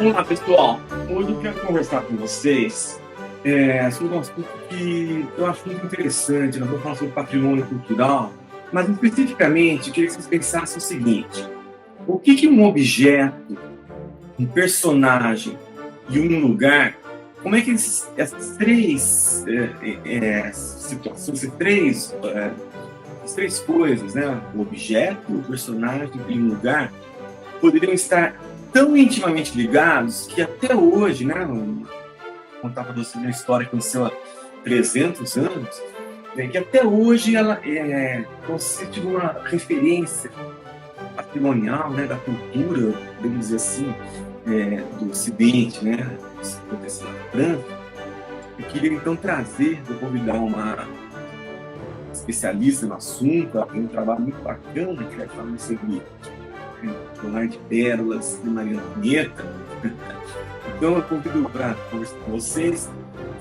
Olá, pessoal. Hoje eu quero conversar com vocês sobre um assunto que eu acho muito interessante. Nós vamos falar sobre patrimônio cultural, mas especificamente eu queria que vocês pensassem o seguinte: o que um objeto, um personagem e um lugar, como é que essas três situações, as três coisas, né? O objeto, o personagem e um lugar, poderiam estar tão intimamente ligados que até hoje, né, contava para você uma história que aconteceu há 300 anos, né, que até hoje ela consiste de uma referência patrimonial, né, da cultura, podemos dizer assim, do Ocidente, né, isso aconteceu na França. Eu queria então trazer, vou convidar uma especialista no assunto, ela tem um trabalho muito bacana que vai falar sobre colar de pérolas de Maria Antonieta. Então eu convido para conversar com vocês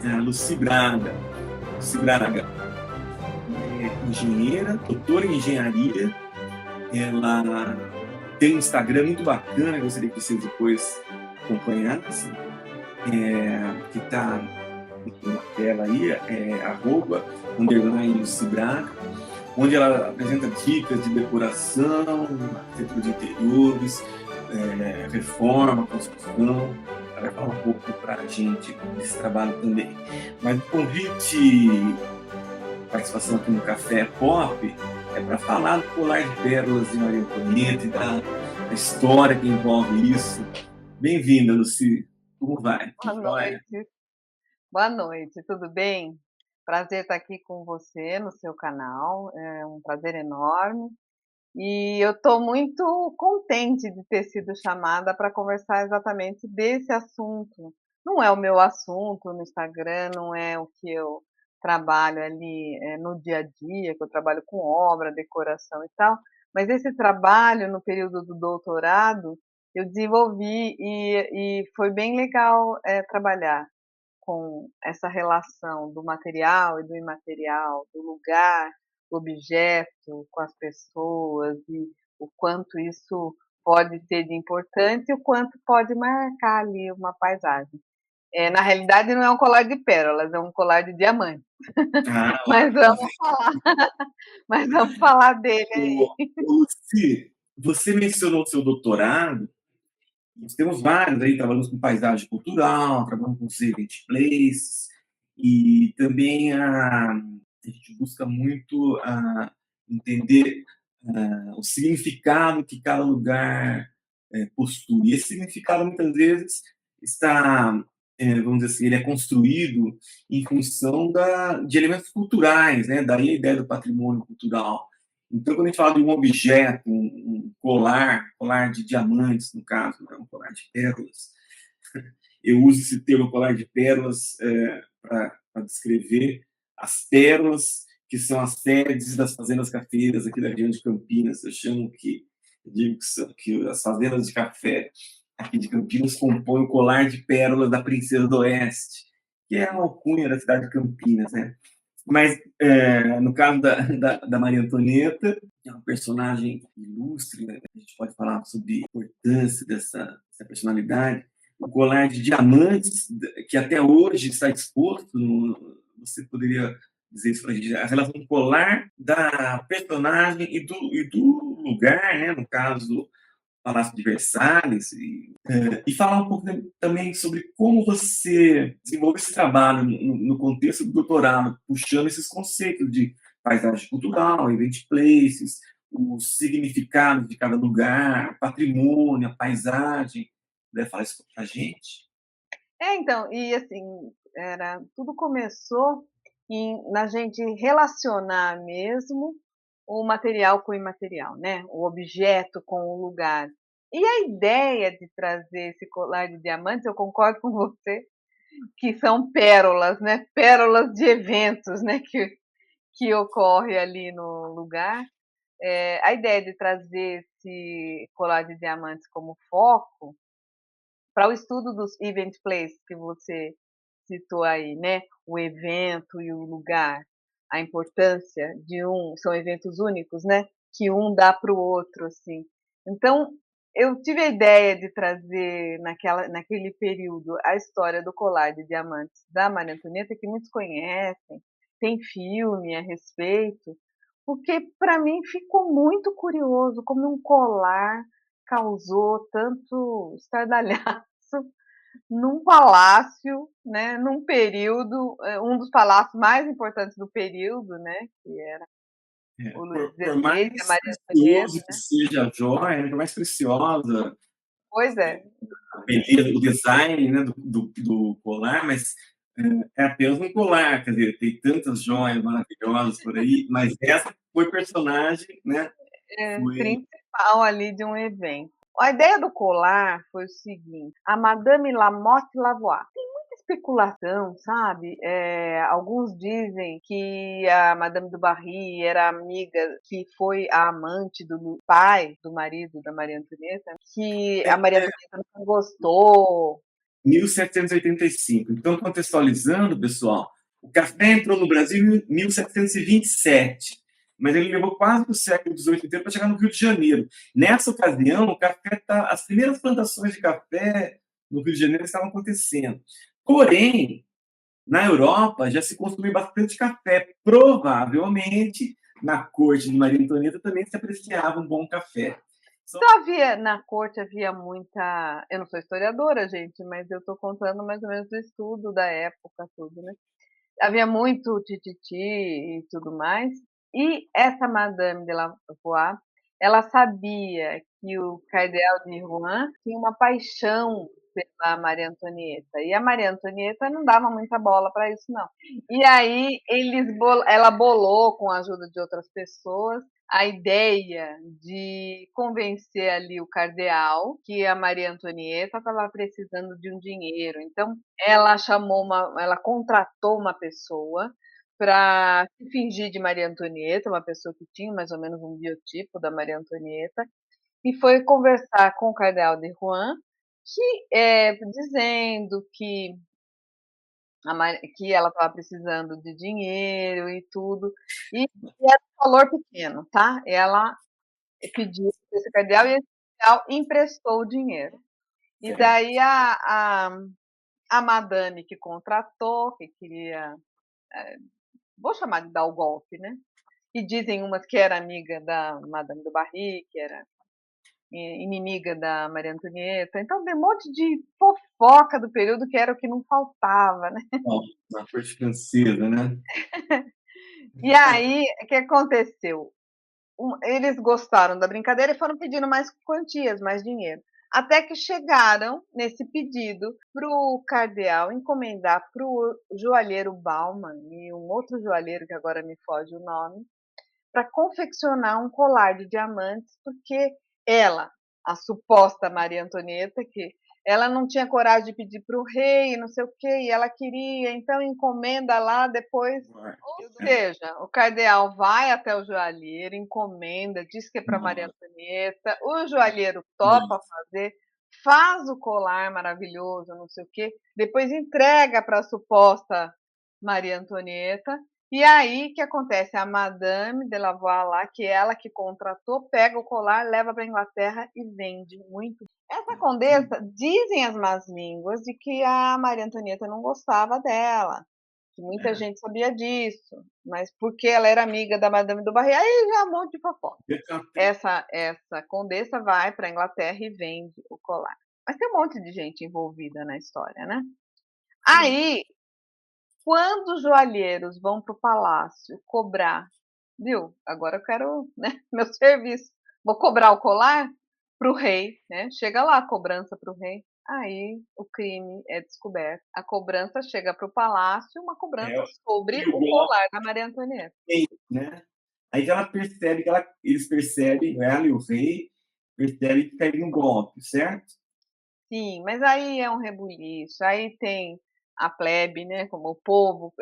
a Lucy Braga. Lucy Braga é engenheira, doutora em engenharia. Ela tem um Instagram muito bacana, eu gostaria que vocês depois acompanhassem, que está na tela aí, @, Lucy Braga, onde ela apresenta dicas de decoração, arquitetura de interiores, reforma, construção. Ela vai falar um pouco para a gente desse trabalho também. Mas o convite, participação aqui no Café Pop, é para falar do colar de pérolas de Maria Antonieta e da história que envolve isso. Bem-vinda, Lucy. Como vai? Boa noite, boa noite, tudo bem? Prazer estar aqui com você no seu canal, é um prazer enorme. E eu estou muito contente de ter sido chamada para conversar exatamente desse assunto. Não é o meu assunto no Instagram, não é o que eu trabalho ali no dia a dia, que eu trabalho com obra, decoração e tal, mas esse trabalho no período do doutorado eu desenvolvi e foi bem legal trabalhar com essa relação do material e do imaterial, do lugar, do objeto com as pessoas e o quanto isso pode ser de importante e o quanto pode marcar ali uma paisagem. Na realidade não é um colar de pérolas, é um colar de diamantes, Ah, mas vamos falar mas vamos falar dele aí. Lucy, você mencionou o seu doutorado. Nós temos vários aí, trabalhamos com paisagem cultural, trabalhamos com os event places, e também a gente busca muito entender o significado que cada lugar possui. E esse significado, muitas vezes, está, vamos dizer assim, ele é construído em função de elementos culturais, né? Daí a ideia do patrimônio cultural. Então, quando a gente fala de um objeto, um colar de diamantes, no caso, né? Um colar de pérolas, eu uso esse termo colar de pérolas para descrever as pérolas que são as sedes das fazendas cafeiras aqui da região de Campinas. Eu digo que as fazendas de café aqui de Campinas compõem o colar de pérolas da Princesa do Oeste, que é a alcunha da cidade de Campinas, né? Mas, no caso da Maria Antonieta, que é uma personagem ilustre, né? A gente pode falar sobre a importância dessa personalidade. O colar de diamantes, que até hoje está exposto, você poderia dizer isso para a gente, a relação do colar, da personagem e do lugar, né? No caso, Palácio de Versalhes, e falar um pouco também sobre como você desenvolve esse trabalho no contexto do doutorado, puxando esses conceitos de paisagem cultural, event places, os significados de cada lugar, patrimônio, a paisagem. Deve falar isso para a gente? Então, e assim, tudo começou na gente relacionar mesmo o material com o imaterial, né? O objeto com o lugar. E a ideia de trazer esse colar de diamantes, eu concordo com você, que são pérolas, né? Pérolas de eventos, né? Que ocorre ali no lugar. A ideia de trazer esse colar de diamantes como foco para o estudo dos event places que você citou aí, né? O evento e o lugar, a importância de são eventos únicos, né? Que um dá para o outro, assim. Então, eu tive a ideia de trazer naquele período a história do colar de diamantes da Maria Antonieta, que muitos conhecem, tem filme a respeito, porque para mim ficou muito curioso como um colar causou tanto estardalhaço num palácio, né, num período, um dos palácios mais importantes do período, né, que era o Luís Por XVI e a mais Maria precioso Antonieta. que seja a joia, né, por mais preciosa, Pois é. a beleza, o design, né, do colar, mas é apenas um colar, quer dizer, tem tantas joias maravilhosas por aí, mas essa foi personagem, né? Foi Principal ali de um evento. A ideia do colar foi o seguinte: a Madame Lamotte Lavoie. Tem muita especulação, sabe? Alguns dizem que a Madame du Barry era amiga, que foi a amante do pai do marido da Maria Antonieta, que a Maria Antonieta não gostou. 1785. Então, contextualizando, pessoal, o café entrou no Brasil em 1727, mas ele levou quase o século XVIII inteiro para chegar no Rio de Janeiro. Nessa ocasião, as primeiras plantações de café no Rio de Janeiro estavam acontecendo. Porém, na Europa já se consumia bastante café. Provavelmente, na corte de Maria Antonieta também se apreciava um bom café. Então na corte havia muita, eu não sou historiadora, gente, mas eu estou contando mais ou menos do estudo da época, tudo, né? Havia muito tititi e tudo mais. E essa Madame de Lavoie, ela sabia que o cardeal de Rouen tinha uma paixão pela Maria Antonieta. E a Maria Antonieta não dava muita bola para isso, não. E aí ela bolou, com a ajuda de outras pessoas, a ideia de convencer ali o cardeal que a Maria Antonieta estava precisando de um dinheiro. Então, ela contratou uma pessoa para se fingir de Maria Antonieta, uma pessoa que tinha mais ou menos um biotipo da Maria Antonieta, e foi conversar com o cardeal de Rouen, dizendo que ela estava precisando de dinheiro e tudo, e era um valor pequeno, tá? Ela pediu para esse cardeal e esse cardeal emprestou o dinheiro. E daí a madame que contratou, que queria, vou chamar de dar o golpe, né? E dizem umas que era amiga da Madame do Barry, que era inimiga da Maria Antonieta. Então tem um monte de fofoca do período que era o que não faltava, né? na corte francesa, né? E aí, o que aconteceu? Eles gostaram da brincadeira e foram pedindo mais quantias, mais dinheiro. Até que chegaram nesse pedido para o cardeal encomendar para o joalheiro Bauman e um outro joalheiro, que agora me foge o nome, para confeccionar um colar de diamantes, porque ela, a suposta Maria Antonieta, que ela não tinha coragem de pedir para o rei, não sei o quê, e ela queria, então encomenda lá depois. Ou seja, o cardeal vai até o joalheiro, encomenda, diz que é para Maria Antonieta, o joalheiro topa fazer, faz o colar maravilhoso, não sei o quê, depois entrega para a suposta Maria Antonieta, e aí o que acontece? A Madame de Lavoie lá, que é ela que contratou, pega o colar, leva para a Inglaterra e vende muito. Essa condessa, dizem as más línguas de que a Maria Antonieta não gostava dela, que muita gente sabia disso, mas porque ela era amiga da Madame do Barry, aí já é um monte de fofoca. Essa condessa vai para a Inglaterra e vende o colar. Mas tem um monte de gente envolvida na história, né? Aí, quando os joalheiros vão para o palácio cobrar, viu? Agora eu quero, né, meu serviço. Vou cobrar o colar para o rei, né? Chega lá a cobrança para o rei. Aí o crime é descoberto. A cobrança chega para o palácio, uma cobrança sobre o colar da Maria Antonieta. Né? Aí ela percebe eles percebem, ela e o rei, percebem que caiu um golpe, certo? Sim, mas aí é um rebuliço. Aí tem a plebe, né? Como o povo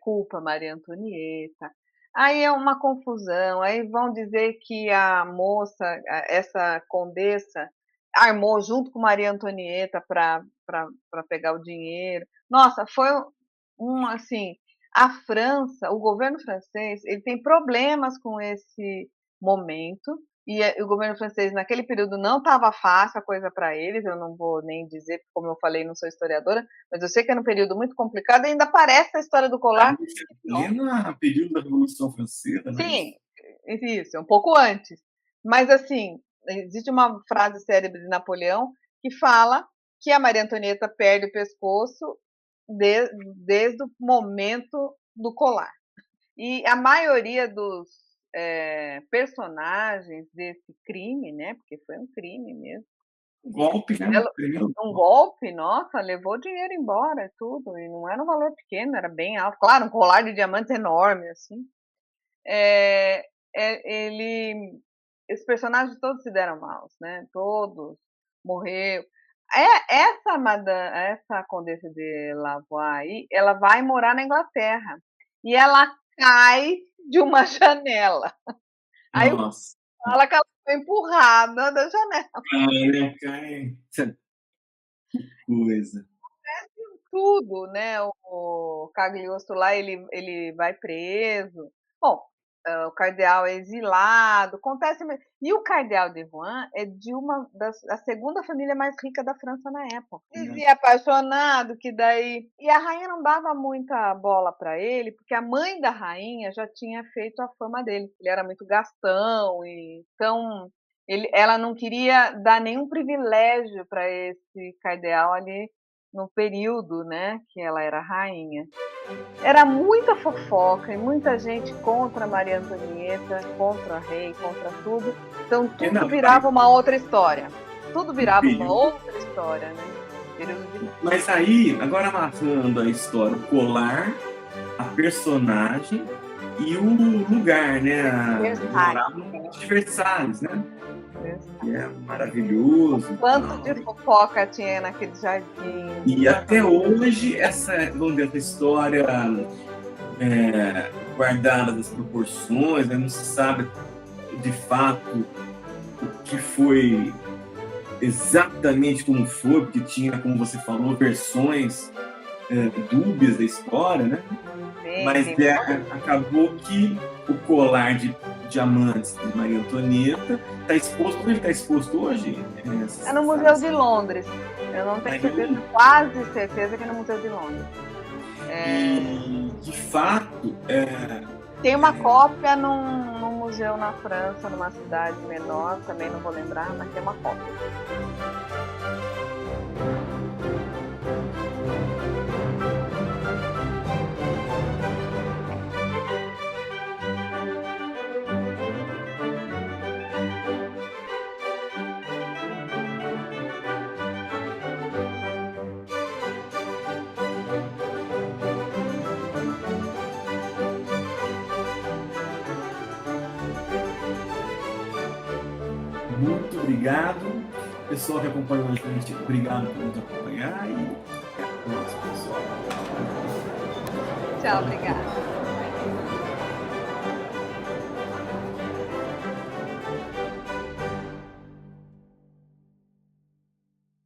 culpa Maria Antonieta. Aí é uma confusão. Aí vão dizer que a moça, essa condessa, armou junto com Maria Antonieta para pegar o dinheiro. Nossa, foi assim. A França, o governo francês, ele tem problemas com esse momento, E o governo francês naquele período não estava fácil a coisa para eles, eu não vou nem dizer, como eu falei, não sou historiadora, mas eu sei que era um período muito complicado e ainda aparece a história do Ah, colar. isso é pleno período da Revolução Francesa, não é Sim, isso? isso, é um pouco antes. Mas, assim, existe uma frase célebre de Napoleão que fala que a Maria Antonieta perde o pescoço de desde o momento do colar. E a maioria dos, personagens desse crime, né, porque foi um crime mesmo, Golpe, né? ela Primeiro um golpe. golpe, nossa, levou dinheiro embora e tudo, e não era um valor pequeno, era bem alto. Claro, um colar de diamantes enorme, assim. Eh, ele Esses personagens todos se deram maus, né, todos. Morreu. Essa Condessa de Lavoie aí, ela vai morar na Inglaterra, e ela cai de uma janela. Aí Nossa, fala que ela foi empurrada da janela. caraca, hein? Coisa. Tudo, né, o Cagliostro lá, ele vai preso. Bom, o cardeal é exilado, acontece me e o cardeal de Rouen é de uma das a segunda família mais rica da França na época. Né? Vivia apaixonado, que daí e a rainha não dava muita bola para ele, porque a mãe da rainha já tinha feito a fama dele. Ele era muito gastão, e então ela não queria dar nenhum privilégio para esse cardeal ali no período, né, que ela era rainha. Era muita fofoca e muita gente contra Maria Antonieta, contra o rei, contra tudo. Então É, tudo não, aí, virava uma outra história. Tudo no virava uma período. outra história, né? Período de... Mas aí, agora amarrando a história, o colar, a personagem e o lugar, né? Ele Versailles, morava no Palácio de Versalhes, né? Que Versailles. é maravilhoso e Quanto tal. de fofoca tinha naquele jardim? E até hoje, vamos dizer, essa história guardada das proporções, né? Não se sabe de fato o que foi exatamente como foi, porque tinha, como você falou, versões dúbias da história, né? Sim, Mas tem. acabou que o colar de diamantes de Maria Antonieta está exposto. Onde ele está exposto hoje? É no Você sabe? Museu de Londres. Eu não tenho certeza, Aí, quase certeza que é no Museu de Londres. e de fato, Tem uma cópia num museu na França, numa cidade menor, também não vou lembrar, mas tem uma cópia. muito obrigado. Pessoal que acompanhou a gente, obrigado por nos acompanhar e até a próxima, pessoal. Tchau, obrigada.